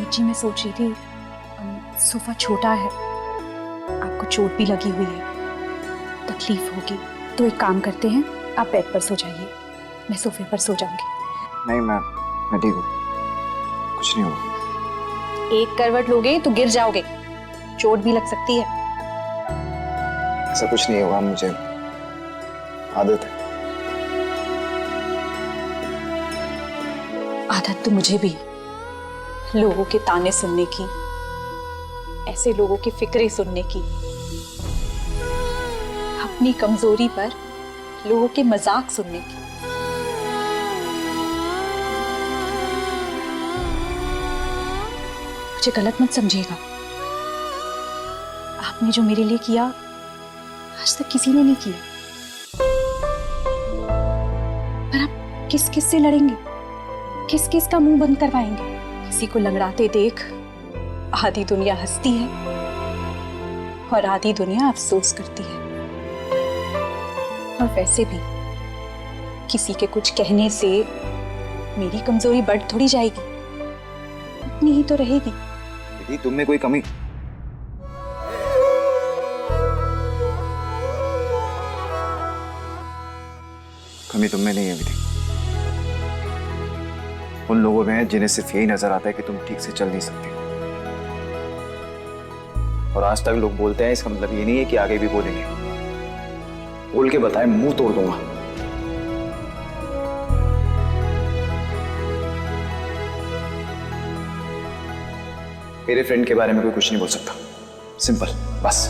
वेद जी, मैं सोच रही थी सोफा छोटा है, आपको चोट भी लगी हुई है, तकलीफ होगी, तो एक काम करते हैं, आप बेड पर सो जाइए, मैं सोफे पर सो जाऊंगी। नहीं, मैं ठीक हूँ, कुछ नहीं होगा। एक करवट लोगे तो गिर जाओगे, चोट भी लग सकती है। ऐसा कुछ नहीं होगा, मुझे आदत है। आदत तो मुझे भी है, लोगों के ताने सुनने की, ऐसे लोगों की फिक्रें सुनने की, अपनी कमजोरी पर लोगों के मजाक सुनने की। मुझे गलत मत समझिएगा, आपने जो मेरे लिए किया आज तक किसी ने नहीं किया। पर आप किस किस से लड़ेंगे, किस किस का मुंह बंद करवाएंगे? किसी को लंगड़ाते देख आधी दुनिया हंसती है और आधी दुनिया अफसोस करती है। और वैसे भी किसी के कुछ कहने से मेरी कमजोरी बढ़ थोड़ी जाएगी, उतनी ही तो रहेगी। दीदी, तुम में कोई कमी? कमी तुम में नहीं है विधि, उन लोगों में है जिन्हें सिर्फ यही नजर आता है कि तुम ठीक से चल नहीं सकती। और आज तक लोग बोलते हैं, इसका मतलब ये नहीं है कि आगे भी बोलेंगे। बोल के बताए, मुंह तोड़ दूंगा। मेरे फ्रेंड के बारे में कोई कुछ नहीं बोल सकता, सिंपल, बस।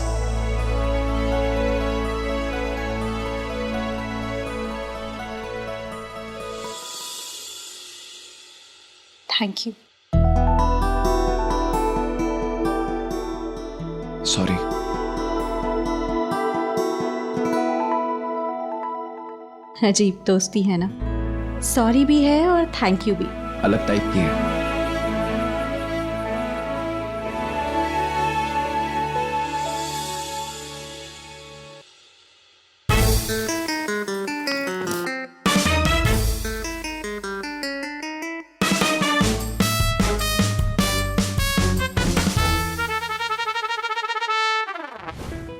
Thank you. सॉरी। अजीब दोस्ती है ना, सॉरी भी है और थैंक यू भी। अलग टाइप की है।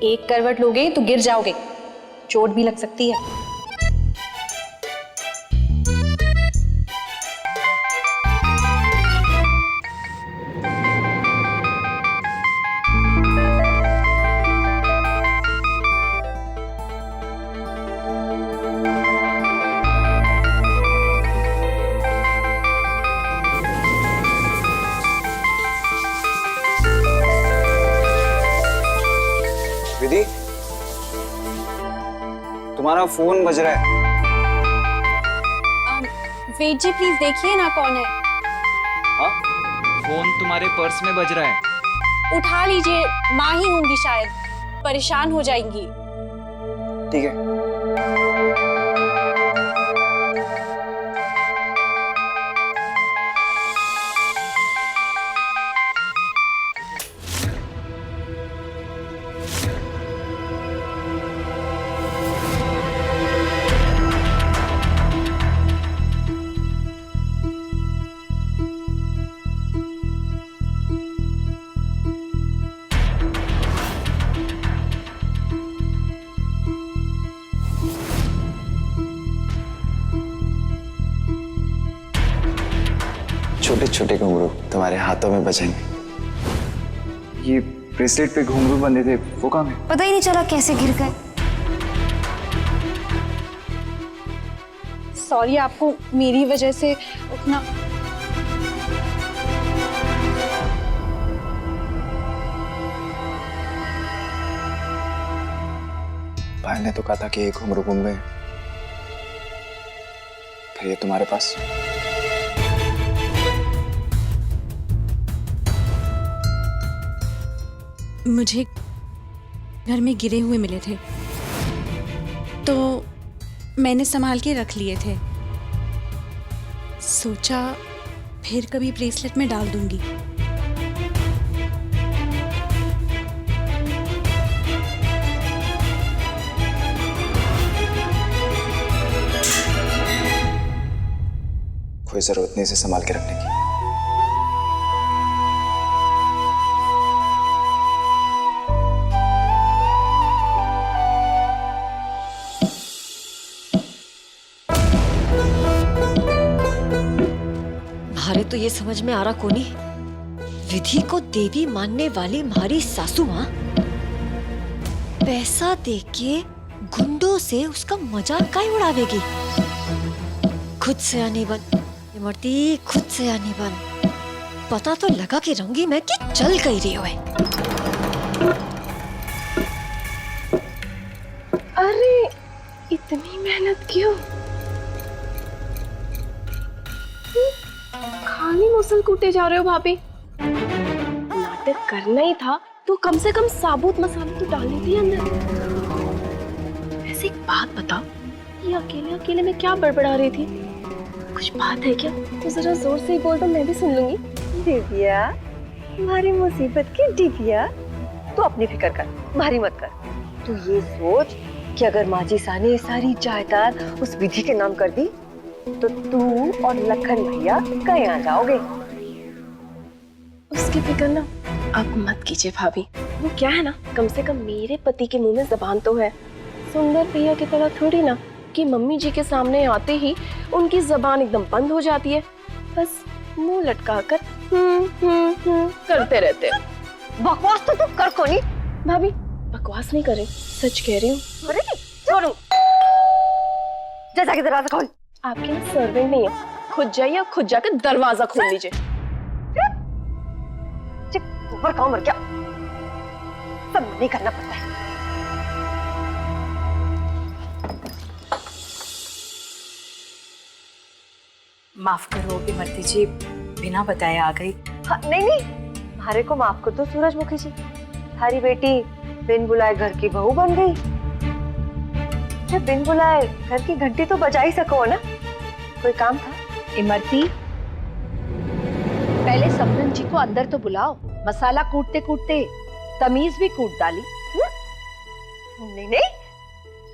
एक करवट लोगे तो गिर जाओगे, चोट भी लग सकती है। विधि, तुम्हारा फोन बज रहा है। वेद जी, प्लीज देखिए ना कौन है। हाँ? फोन तुम्हारे पर्स में बज रहा है। उठा लीजिए, माँ ही होंगी शायद, परेशान हो जाएंगी। ठीक है। छोटे छोटे घुंघरू तुम्हारे हाथों में बजेंगे। ये ब्रेसलेट पे घुंघरू बंधे थे, वो कहाँ है? पता ही नहीं चला कैसे गिर गए। सॉरी, आपको मेरी वजह से उठना। भाई ने तो कहा था कि एक घुंघरू गुम गए, फिर ये तुम्हारे पास। मुझे घर में गिरे हुए मिले थे तो मैंने संभाल के रख लिए थे, सोचा फिर कभी ब्रेसलेट में डाल दूंगी। कोई जरूरत नहीं इसे संभाल के रखने की। मारे तो ये समझ में आ रहा कोनी, विधि को देवी मानने वाली हमारी सासू माँ पैसा देके गुंडों से उसका मजाक काहे उड़ावेगी। खुद से आनी बन इमरती, खुद से आनी बन। पता तो लगा कि रंगी मैं कि चल गई रही हो। अरे इतनी मेहनत क्यों? खाली मुसल कूटे जा रहे हो भाभी। नाटक करना ही था तो कम से कम साबुत मसाले तो डालने थी अंदर। वैसे एक बात बताओ, ये अकेले अकेले में क्या बड़बड़ा रही थी? कुछ बात है क्या? तो जरा जोर से ही बोल दो, मैं भी सुन लूंगी। दिव्या, तुम्हारी मुसीबत की दिव्या, तू अपनी फिक्र कर, भारी मत कर। तू ये सोच कि अगर माजी सा ने सारी जायदाद उस विधि के नाम कर दी तो तू और लखन भैया कहीं आ जाओगे। उसकी फिक्र ना अब मत कीजिए भाभी। वो क्या है ना, कम से कम मेरे पति के मुंह में जबान तो है। सुंदर भैया की तरह थोड़ी ना कि मम्मी जी के सामने आते ही उनकी जबान एकदम बंद हो जाती है। बस मुंह लटका कर करते रहते। बकवास तो तू कर कोनी। भाभी बकवास नहीं करे, सच कह रही हूँ। अरे छोड़ू, जा जाके दरवाजा खोल। आपके ना सर्वेंट नहीं है, खुद जाइए और खुद जाकर दरवाजा खोल लीजिए। ऊपर काम मर गया, सब नहीं करना पड़ता है। माफ करो इमरती जी, बिना बताए आ गई। हाँ, नहीं नहीं, हमारे को माफ कर दो सूरजमुखी जी। थारी बेटी बिन बुलाए घर की बहू बन गई। जब बिन बुलाए घर की घंटी तो बजा ही सको ना। कोई काम था? इमरती, पहले समधन जी को अंदर तो बुलाओ। मसाला कूटते कूटते तमीज भी कूट डाली। नहीं नहीं,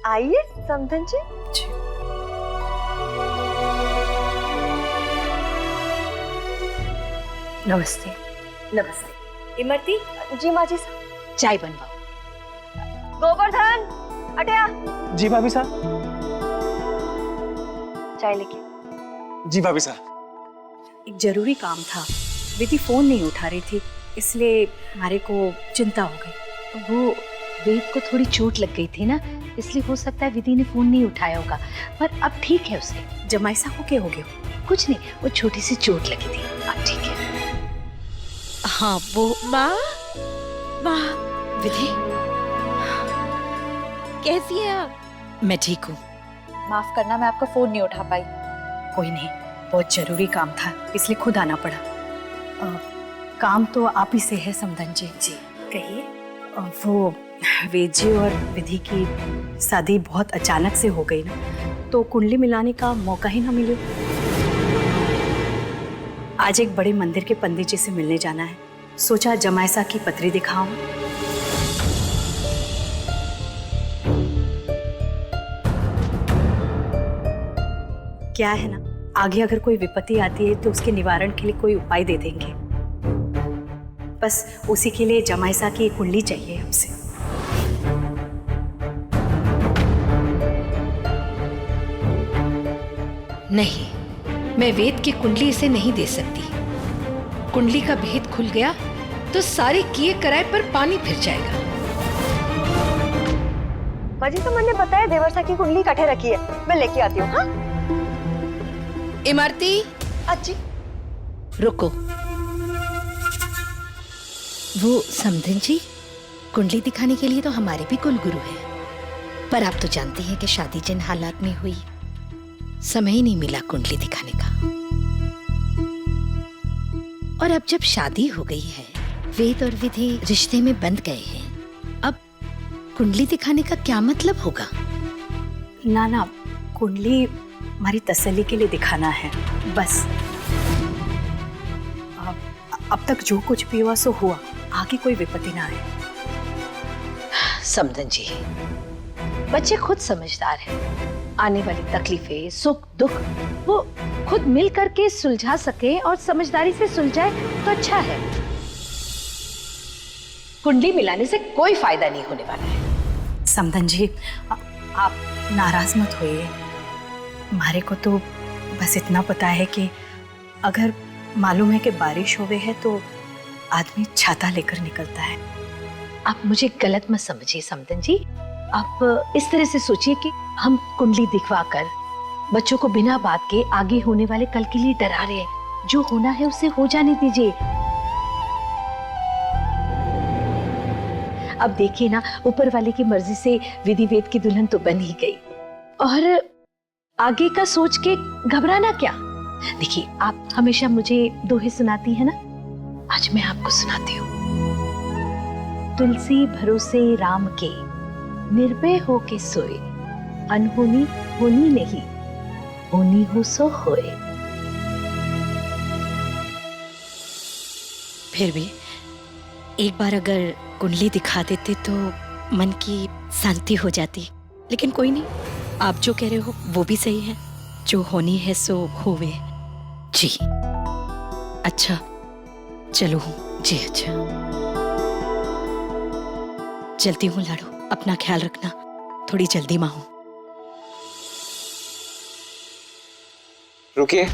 आइए समधन जी। नमस्ते। नमस्ते। इमरती, जी माँ जी साहब। चाय बनवाओ। गोवर्धन, अटया जी भाभी साहब। चाय लेके। जी भाभी साहब। एक जरूरी काम था, विधि फोन नहीं उठा रही थी, इसलिए हमारे को चिंता हो गई। वो वेद को थोड़ी चोट लग गई थी ना, इसलिए हो सकता है विधि ने फोन नहीं उठाया होगा, पर अब ठीक है उसे। जमाई साहब को क्या हो गया? कुछ नहीं, वो छोटी सी चोट लगी थी, अब ठीक है। हाँ वो माँ, माँ, विधि कैसी है आप? मैं ठीक हूँ। माफ करना, मैं आपका फोन नहीं उठा पाई। कोई नहीं, बहुत जरूरी काम था, इसलिए खुद आना पड़ा। काम तो आप ही से है समधन जी। जी कहिए। वो वेद जी और विधि की शादी बहुत अचानक से हो गई ना, तो कुंडली मिलाने का मौका ही ना मिले। आज एक बड़े मंदिर के पंडित जी से मिलने जाना है, सोचा जमायसा की पत्री दिखाऊं। क्या है ना, आगे अगर कोई विपत्ति आती है तो उसके निवारण के लिए कोई उपाय दे देंगे। बस उसी के लिए जमायसा की कुंडली चाहिए हमसे। नहीं, मैं वेद की कुंडली इसे नहीं दे सकती। कुंडली का भेद खुल गया तो सारे किए कराए पर पानी फिर जाएगा। माजी तो मैंने बताया देवर्षा की कुंडली कटे रखी है, मैं लेके आती हूँ। हाँ इमरती, अच्छी रुको। वो समधन जी, कुंडली दिखाने के लिए तो हमारे भी कुल गुरु है, पर आप तो जानती हैं कि शादी जिन हालात में हुई, समय ही नहीं मिला कुंडली दिखाने का। और अब जब शादी हो गई है, वेद और विधि रिश्ते में बंध गए हैं, अब कुंडली दिखाने का क्या मतलब होगा? ना ना, कुंडली हमारी तसल्ली के लिए दिखाना है बस। अब तक जो कुछ भी हुआ सो हुआ, आगे कोई विपत्ति ना आए। समधन जी, बच्चे खुद समझदार हैं। आने वाली तकलीफें, सुख दुख वो खुद मिल करके सुलझा सके और समझदारी से सुलझाए तो अच्छा है। कुंडली मिलाने से कोई फायदा नहीं होने वाला है। समधन जी, आप नाराज मत होइए। हमारे को तो बस इतना पता है कि अगर मालूम है कि बारिश होवे है तो आदमी छाता लेकर निकलता है। आप मुझे गलत मत समझिए समदन जी। आप इस तरह से सोचिए कि हम कुंडली दिखवा कर बच्चों को बिना बात के आगे होने वाले कल के लिए डरा रहे हैं। जो होना है उसे हो जाने दीजिए। अब देखिए ना, ऊपर वाले की मर्जी से विधि वेद की दुल्हन तो बन ही गई, और आगे का सोच के घबराना क्या। देखिए, आप हमेशा मुझे दोहे सुनाती है ना, आज मैं आपको सुनाती हूँ। तुलसी भरोसे राम के, निर्भय हो के सोए, अनहोनी होनी नहीं, होनी हो सो होए। फिर भी एक बार अगर कुंडली दिखा देते तो मन की शांति हो जाती। लेकिन कोई नहीं, आप जो कह रहे हो वो भी सही है। जो होनी है सो होवे। जी अच्छा, चलो जी। अच्छा, चलती हूँ लाडो, अपना ख्याल रखना, थोड़ी जल्दी में हूँ। रुकिए।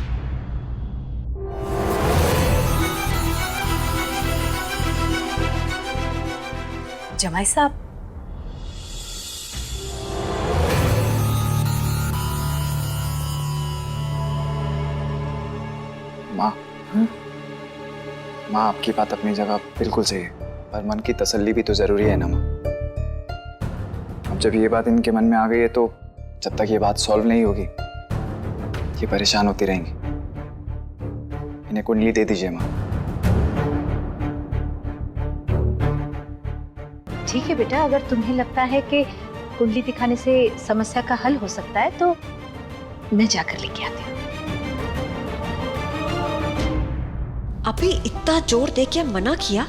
जमाई साहब, माँ, माँ आपकी बात अपनी जगह बिल्कुल सही है, पर मन की तसल्ली भी तो जरूरी है ना माँ। अब जब ये बात इनके मन में आ गई है तो जब तक ये बात सॉल्व नहीं होगी ये परेशान होती रहेंगी। इन्हें कुंडली दे दीजिए माँ। ठीक है बेटा, अगर तुम्हें लगता है कि कुंडली दिखाने से समस्या का हल हो सकता है तो मैं जाकर लेके आती हूँ। अभी इतना जोर दे के मना किया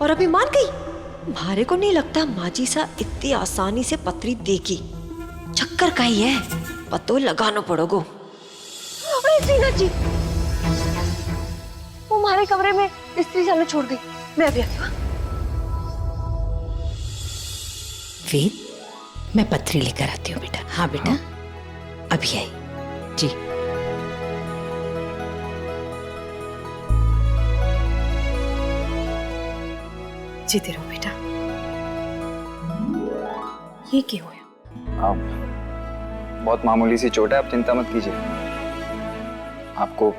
और अभी मान गई। भारे को नहीं लगता माजी सा इतनी आसानी से पत्री देगी। चक्कर का ही है, पतो लगाना पड़ोगो। अरे सीना जी, वो हमारे कमरे में स्त्री जाना छोड़ गई। मैं अभी आती हूँ। वेद, मैं पत्री लेकर आती हूँ बेटा। हाँ बेटा, अभी आई जी। जीते रहो बेटा। ये क्या हुआ? आप बहुत मामूली सी चोट है, आप चिंता मत कीजिए। आपको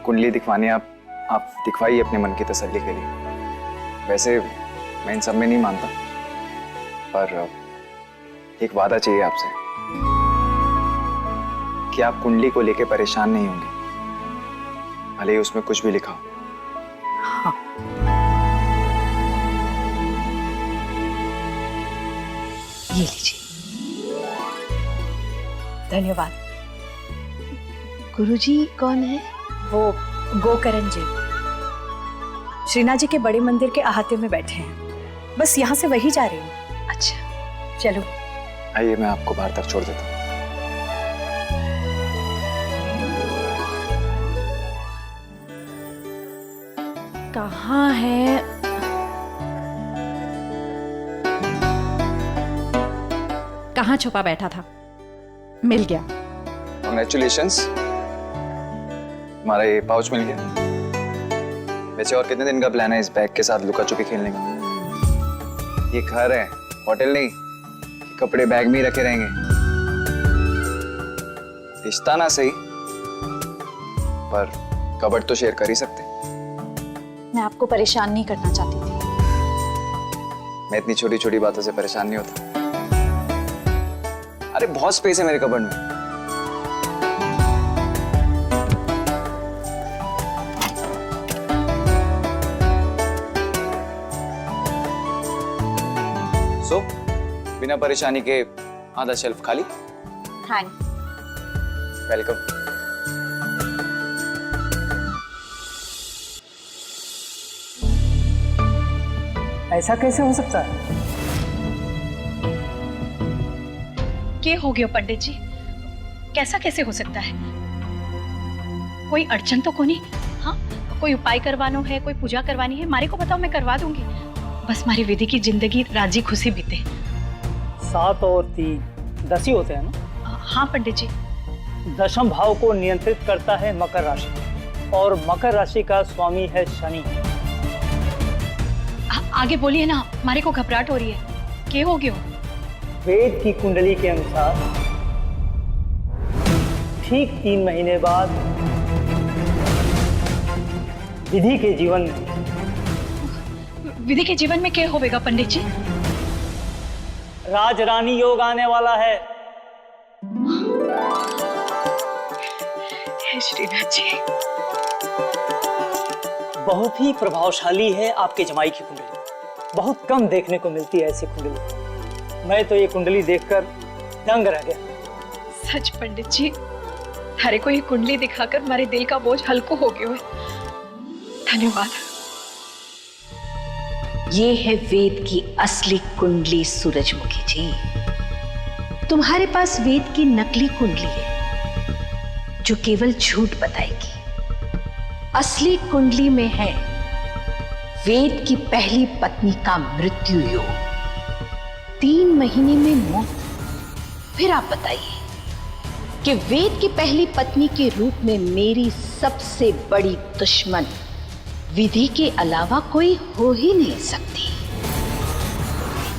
कुंडली दिखवानी है, आप दिखवाइए अपने मन की तसल्ली के लिए। वैसे मैं इन सब में नहीं मानता, पर एक वादा चाहिए आपसे कि आप कुंडली को लेके परेशान नहीं होंगे, भले ही उसमें कुछ भी लिखा हो। हाँ। ये लीजिए। धन्यवाद। गुरुजी कौन है? वो गोकरण जी श्रीनाथ जी के बड़े मंदिर के अहाते में बैठे हैं। बस यहाँ से वही जा रही हूँ। अच्छा, चलो आइए, मैं आपको बाहर तक छोड़ देता हूँ। कहाँ है? कहाँ छुपा बैठा था? मिल गया। कांग्रेचुलेशंस, हमारा ये पाउच मिल गया। वैसे और कितने दिन का प्लान है इस बैग के साथ लुका छुपी खेलने का? ये घर है, होटल नहीं कि कपड़े बैग में ही रखे रहेंगे। रिश्ता ना सही, पर कबर्ड तो शेयर कर ही सकते। मैं आपको परेशान नहीं करना चाहती थी। मैं इतनी छोटी छोटी बातों से परेशान नहीं होता। अरे बहुत स्पेस है मेरे कबर्ड में। सो बिना परेशानी के आधा शेल्फ खाली। थैंक। वेलकम। ऐसा कैसे हो सकता है? क्या हो गया पंडित जी? कैसा कैसे हो सकता है? कोई अड़चन तो कोनी? हाँ, कोई उपाय करवानो है, कोई पूजा करवानी है, मारे को बताओ, मैं करवा दूंगी। बस हमारी विधि की जिंदगी राजी खुशी बीते। 7 और 3 10 ही होते हैं ना? हाँ पंडित जी। दशम भाव को नियंत्रित करता है मकर राशि और मकर राशि का स्वामी है शनि। आगे बोलिए ना, हमारे को घबराहट हो रही है। क्या हो गया? वेद की कुंडली के अनुसार ठीक 3 महीने बाद विधि के जीवन में विधि के जीवन में क्या होगा पंडित जी? राजरानी योग आने वाला है। हे श्रीनाथ जी। बहुत ही प्रभावशाली है आपके जमाई की कुंडली। बहुत कम देखने को मिलती है ऐसी कुंडली। मैं तो ये कुंडली देखकर दंग रह गया। सच पंडित जी, थारे को ये कुंडली दिखाकर हमारे दिल का बोझ हल्को हो गया है। धन्यवाद। ये है वेद की असली कुंडली सूरजमुखी जी। तुम्हारे पास वेद की नकली कुंडली है जो केवल झूठ बताएगी। असली कुंडली में है वेद की पहली पत्नी का मृत्यु योग, 3 महीने में मौत। फिर आप बताइए कि वेद की पहली पत्नी के रूप में मेरी सबसे बड़ी दुश्मन विधि के अलावा कोई हो ही नहीं सकती।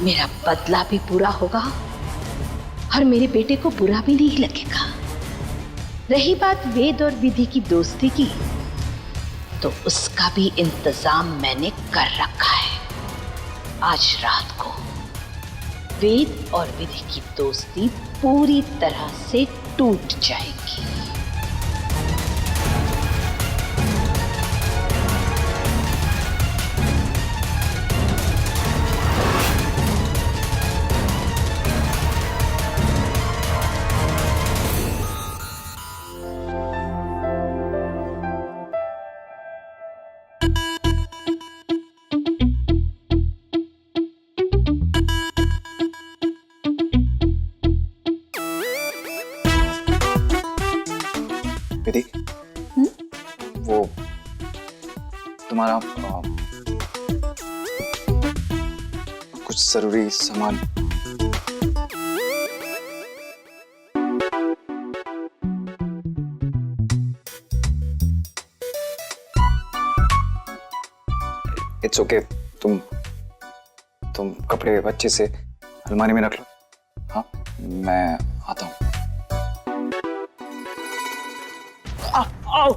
मेरा बदला भी पूरा होगा और मेरे बेटे को बुरा भी नहीं लगेगा। रही बात वेद और विधि की दोस्ती की, तो उसका भी इंतजाम मैंने कर रखा है। आज रात को वेद और विधि की दोस्ती पूरी तरह से टूट जाएगी। विधि, वो तुम्हारा कुछ जरूरी सामान। इट्स ओके, तुम कपड़े अच्छे से अलमारी में रख लो। हाँ, मैं आता हूँ। आओ।